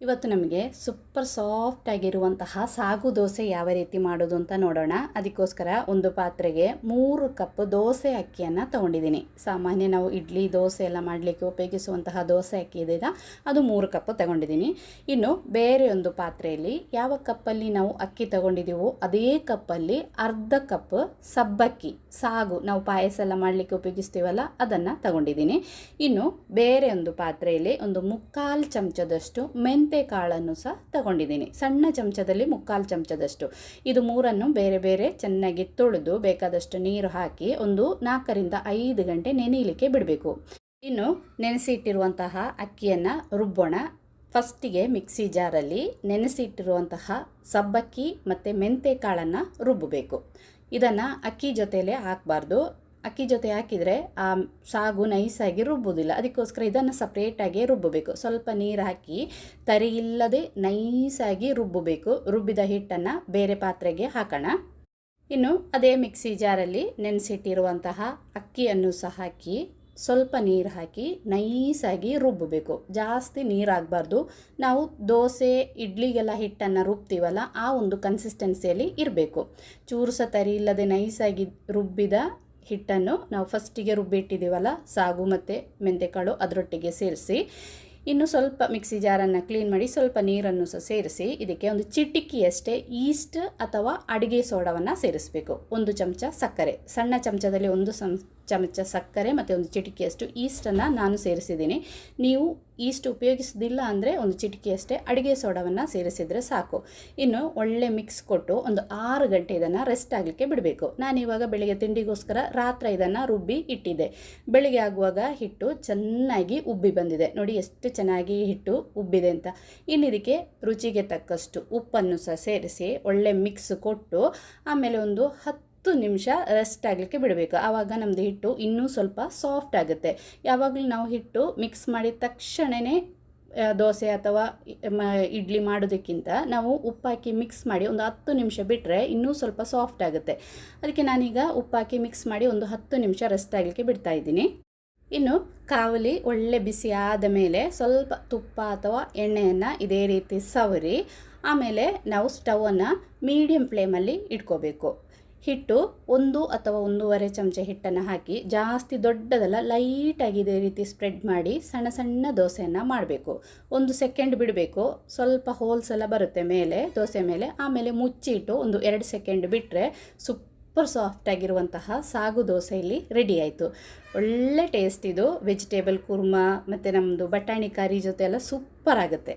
ಇವತ್ತು ನಮಗೆ super soft ಆಗಿರುವಂತಹ ಸಾಗು ದೋಸೆ ಯಾವ ರೀತಿ ಮಾಡೋದು ಅಂತ ನೋಡೋಣ. ಅದಕ್ಕೋಸ್ಕರ ಒಂದು ಪಾತ್ರೆಗೆ 3 ಕಪ್ ದೋಸೆ ಅಕ್ಕಿಯನ್ನು ತಗೊಂಡಿದ್ದೀನಿ. ಸಾಮಾನ್ಯ ನಾವು ಇಡ್ಲಿ ದೋಸೆ ಎಲ್ಲ ಮಾಡಲಿಕ್ಕೆ ಉಪಯೋಗಿಸುವಂತಹ ದೋಸೆ ಅಕ್ಕಿ ಇದೆ, ಅದು 3 ಕಪ್ ತಗೊಂಡಿದ್ದೀನಿ. ಇನ್ನು ಬೇರೆ ಒಂದು ಪಾತ್ರೆಯಲ್ಲಿ ಯಾವ ಕಪ್ಪಲ್ಲಿ ನಾವು ಅಕ್ಕಿ ತಗೊಂಡಿದ್ದೀವೋ ಅದೇ ಕಪ್ಪಲ್ಲಿ ಅರ್ಧ ಕಪ್ ಸಬ್ಬಕ್ಕಿ ಸಾಗು ನಾವು ಪಾಯಸ ಎಲ್ಲ ಮಾಡಲಿಕ್ಕೆ ಉಪಯೋಗಿಸ್ತೀವಲ್ಲ ಅದನ್ನು ತಗೊಂಡಿದ್ದೀನಿ. ಇನ್ನು ಬೇರೆ ಒಂದು ಪಾತ್ರೆಯಲ್ಲಿ ಒಂದು 3/4 ಚಮಚದಷ್ಟು ಮೆಂತೆ ಕಾಳನ್ನು ಸಹ ತಗೊಂಡಿದ್ದೀನಿ. ಸಣ್ಣ ಚಮಚದಲ್ಲಿ 3/4 ಚಮಚದಷ್ಟು. ಇದು ಮೂರನ್ನು ಬೇರೆ ಬೇರೆ ಚೆನ್ನಾಗಿ ತೊಳೆದು ಬೇಕಾದಷ್ಟು ನೀರು ಹಾಕಿ ಒಂದು 4 ರಿಂದ 5 ಗಂಟೆ ನೆನೆಯಲಿಕ್ಕೆ ಬಿಡಬೇಕು. ಇನ್ನು ನೆನೆಸಿಟ್ಟಿರುವಂತಹ ಅಕ್ಕಿಯನ್ನು ರುಬ್ಬೋಣ. ಫಸ್ಟಿಗೆ ಮಿಕ್ಸಿ ಜಾರಲ್ಲಿ ನೆನೆಸಿಟ್ಟಿರುವಂತಹ ಸಬ್ಬಕ್ಕಿ ಮತ್ತು ಮೆಂತೆ ಕಾಳನ್ನು ರುಬ್ಬಬೇಕು. ಇದನ್ನು ಅಕ್ಕಿ ಜೊತೆಲೇ ಹಾಕಬಾರ್ದು. ಅಕ್ಕಿ ಜೊತೆ ಹಾಕಿದರೆ ಆ ಸಾಗು ನೈಸಾಗಿ ರುಬ್ಬೋದಿಲ್ಲ. ಅದಕ್ಕೋಸ್ಕರ ಇದನ್ನು ಸಪ್ರೇಟಾಗಿ ರುಬ್ಬಬೇಕು. ಸ್ವಲ್ಪ ನೀರು ಹಾಕಿ ತರಿ ಇಲ್ಲದೆ ನೈಸಾಗಿ ರುಬ್ಬಬೇಕು. ರುಬ್ಬಿದ ಹಿಟ್ಟನ್ನು ಬೇರೆ ಪಾತ್ರೆಗೆ ಹಾಕೋಣ. ಇನ್ನು ಅದೇ ಮಿಕ್ಸಿ ಜಾರಲ್ಲಿ ನೆನೆಸಿಟ್ಟಿರುವಂತಹ ಅಕ್ಕಿಯನ್ನು ಸಹ ಹಾಕಿ ಸ್ವಲ್ಪ ನೀರು ಹಾಕಿ ನೈಸಾಗಿ ರುಬ್ಬಬೇಕು. ಜಾಸ್ತಿ ನೀರಾಗಬಾರ್ದು. ನಾವು ದೋಸೆ ಇಡ್ಲಿಗೆಲ್ಲ ಹಿಟ್ಟನ್ನು ರುಬ್ತೀವಲ್ಲ ಆ ಒಂದು ಕನ್ಸಿಸ್ಟೆನ್ಸಿಯಲ್ಲಿ ಇರಬೇಕು. ಚೂರು ಸಹ ತರಿ ಇಲ್ಲದೆ ನೈಸಾಗಿ ರುಬ್ಬಿದ ಹಿಟ್ಟನ್ನು ನಾವು ಫಸ್ಟಿಗೆ ರುಬ್ಬಿಟ್ಟಿದ್ದೀವಲ್ಲ ಸಾಗು ಮತ್ತು ಮೆಂತೆಕಾಳು ಅದರೊಟ್ಟಿಗೆ ಸೇರಿಸಿ ಇನ್ನು ಸ್ವಲ್ಪ ಮಿಕ್ಸಿ ಜಾರನ್ನು ಕ್ಲೀನ್ ಮಾಡಿ ಸ್ವಲ್ಪ ನೀರನ್ನು ಸಹ ಸೇರಿಸಿ ಇದಕ್ಕೆ ಒಂದು ಚಿಟಿಕೆಯಷ್ಟೇ ಈಸ್ಟ್ ಅಥವಾ ಅಡುಗೆ ಸೋಡಾವನ್ನು ಸೇರಿಸಬೇಕು. 1 ಚಮಚ ಸಕ್ಕರೆ, ಸಣ್ಣ ಚಮಚದಲ್ಲಿ 1 ಚಮಚ ಸಕ್ಕರೆ ಮತ್ತು 1 ಚಿಟಿಕೆಯಷ್ಟು ಈಸ್ಟನ್ನು ನಾನು ಸೇರಿಸಿದ್ದೀನಿ. ನೀವು ಈಸ್ಟ್ ಉಪಯೋಗಿಸೋದಿಲ್ಲ ಅಂದರೆ 1 ಚಿಟಿಕೆಯಷ್ಟೇ ಅಡುಗೆ ಸೋಡಾವನ್ನು ಸೇರಿಸಿದರೆ ಸಾಕು. ಇನ್ನು ಒಳ್ಳೆ ಮಿಕ್ಸ್ ಕೊಟ್ಟು ಒಂದು 6 ಗಂಟೆ ಇದನ್ನು ರೆಸ್ಟ್ ಆಗಲಿಕ್ಕೆ ಬಿಡಬೇಕು. ನಾನಿವಾಗ ಬೆಳಿಗ್ಗೆ ತಿಂಡಿಗೋಸ್ಕರ ರಾತ್ರಿ ಇದನ್ನು ರುಬ್ಬಿ ಇಟ್ಟಿದ್ದೆ. ಬೆಳಿಗ್ಗೆ ಆಗುವಾಗ ಹಿಟ್ಟು ಚೆನ್ನಾಗಿ ಉಬ್ಬಿ ಬಂದಿದೆ. ನೋಡಿ ಎಷ್ಟು ಚೆನ್ನಾಗಿ ಹಿಟ್ಟು ಉಬ್ಬಿದೆ ಅಂತ. ಇನ್ನು ಇದಕ್ಕೆ ರುಚಿಗೆ ತಕ್ಕಷ್ಟು ಉಪ್ಪನ್ನು ಸಹ ಸೇರಿಸಿ ಒಳ್ಳೆ ಮಿಕ್ಸ್ ಕೊಟ್ಟು ಆಮೇಲೆ ಒಂದು 10 ನಿಮಿಷ ರೆಸ್ಟ್ ಆಗಲಿಕ್ಕೆ ಬಿಡಬೇಕು. ಆವಾಗ ನಮ್ಮದು ಹಿಟ್ಟು ಇನ್ನೂ ಸ್ವಲ್ಪ ಸಾಫ್ಟ್ ಆಗುತ್ತೆ. ಯಾವಾಗಲೂ ನಾವು ಹಿಟ್ಟು ಮಿಕ್ಸ್ ಮಾಡಿದ ತಕ್ಷಣವೇ ದೋಸೆ ಅಥವಾ ಇಡ್ಲಿ ಮಾಡೋದಕ್ಕಿಂತ ನಾವು ಉಪ್ಪಾಕಿ ಮಿಕ್ಸ್ ಮಾಡಿ ಒಂದು 10 ನಿಮಿಷ ಬಿಟ್ಟರೆ ಇನ್ನೂ ಸ್ವಲ್ಪ ಸಾಫ್ಟ್ ಆಗುತ್ತೆ. ಅದಕ್ಕೆ ನಾನೀಗ ಉಪ್ಪಾಕಿ ಮಿಕ್ಸ್ ಮಾಡಿ ಒಂದು 10 ನಿಮಿಷ ರೆಸ್ಟ್ ಆಗಲಿಕ್ಕೆ ಬಿಡ್ತಾ ಇದ್ದೀನಿ. ಇನ್ನು ಕಾವಲಿ ಒಳ್ಳೆ ಬಿಸಿ ಆದ ಮೇಲೆ ಸ್ವಲ್ಪ ತುಪ್ಪ ಅಥವಾ ಎಣ್ಣೆಯನ್ನು ಇದೇ ರೀತಿ ಸವರಿ ಆಮೇಲೆ ನಾವು ಸ್ಟವನ್ನು ಮೀಡಿಯಮ್ ಫ್ಲೇಮಲ್ಲಿ ಇಟ್ಕೋಬೇಕು. ಹಿಟ್ಟು 1 ಅಥವಾ 1.5 ಚಮಚ ಹಿಟ್ಟನ್ನು ಹಾಕಿ ಜಾಸ್ತಿ ದೊಡ್ಡದಲ್ಲ ಲೈಟಾಗಿ ಇದೇ ರೀತಿ ಸ್ಪ್ರೆಡ್ ಮಾಡಿ ಸಣ್ಣ ಸಣ್ಣ ದೋಸೆಯನ್ನು ಮಾಡಬೇಕು. 1 ಸೆಕೆಂಡ್ ಬಿಡಬೇಕು. ಸ್ವಲ್ಪ ಹೋಲ್ಸ್ ಎಲ್ಲ ಬರುತ್ತೆ ಮೇಲೆ ದೋಸೆ ಮೇಲೆ. ಆಮೇಲೆ ಮುಚ್ಚಿಟ್ಟು ಒಂದು 2 ಸೆಕೆಂಡ್ ಬಿಟ್ಟರೆ ಸೂಪರ್ ಸಾಫ್ಟ್ ಆಗಿರುವಂತಹ ಸಾಗು ದೋಸೆ ಇಲ್ಲಿ ರೆಡಿ ಆಯಿತು. ಒಳ್ಳೆ ಟೇಸ್ಟ್ ಇದು. ವೆಜಿಟೇಬಲ್ ಕುರ್ಮಾ ಮತ್ತು ನಮ್ಮದು ಬಟಾಣಿ ಕರಿ ಜೊತೆ ಎಲ್ಲ ಸೂಪರ್ ಆಗುತ್ತೆ.